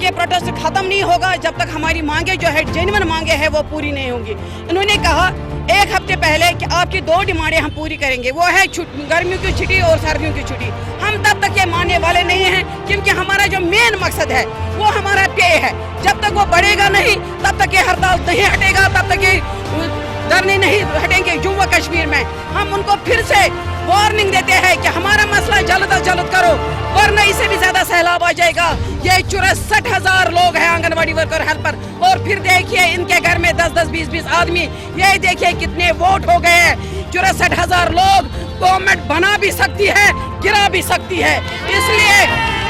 ये प्रोटेस्ट खत्म नहीं होगा जब तक हमारी मांगे जो है जेन्युइन मांगे हैं वो पूरी नहीं होंगी। इन्होंने कहा 1 हफ्ते पहले कि आपकी 2 डिमांडें हम पूरी करेंगे, वो है गर्मियों की छुट्टी और सर्दियों की छुट्टी। हम तब तक ये मानने वाले नहीं हैं, क्योंकि हमारा जो मेन मकसद है वो हमारा पे है। जब तक वो बढ़ेगा नहीं तब तक ये हड़ताल नहीं हटेगा, तब तक ये धरने नहीं हटेंगे। जम्मू कश्मीर में हम उनको फिर से वार्निंग देते हैं कि हमारा मसला जल्द अज जल्द करो, वरना इससे भी ज्यादा सैलाब आ जाएगा। ये 64,000 लोग हैं आंगनबाड़ी वर्कर हेल्पर, और फिर देखिए इनके घर में 10-10, 20-20 आदमी। ये देखिए कितने वोट हो गए हैं। 64,000 लोग गवर्नमेंट बना भी सकती है, गिरा भी सकती है।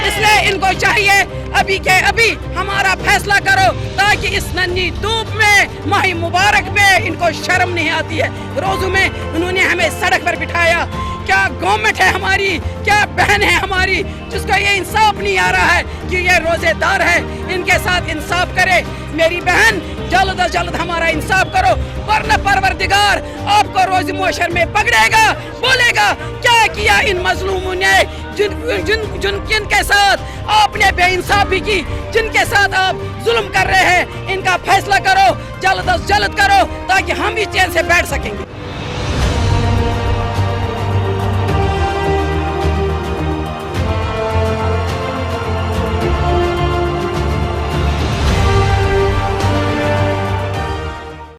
इसलिए इनको चाहिए अभी के अभी हमारा फैसला करो, ताकि इस नन्ही धूप में माह मुबारक में इनको शर्म नहीं आती है। रोज़ों में उन्होंने हमें सड़क पर बिठाया। क्या गवर्नमेंट है हमारी, क्या बहन है हमारी, जिसको ये इंसाफ नहीं आ रहा है कि ये रोजेदार है, इनके साथ इंसाफ करे। मेरी बहन जल्द अज जल्द हमारा इंसाफ करो, वरना परवरदिगार आपको रोज मोशर में पकड़ेगा, बोलेगा क्या किया इन मजलूमों ने, जिनके साथ आपने बेइंसाफी की, जिनके साथ आप जुल्म कर रहे हैं। इनका फैसला करो, जल्द अज जल्द करो, ताकि हम भी चैन से बैठ सकेंगे।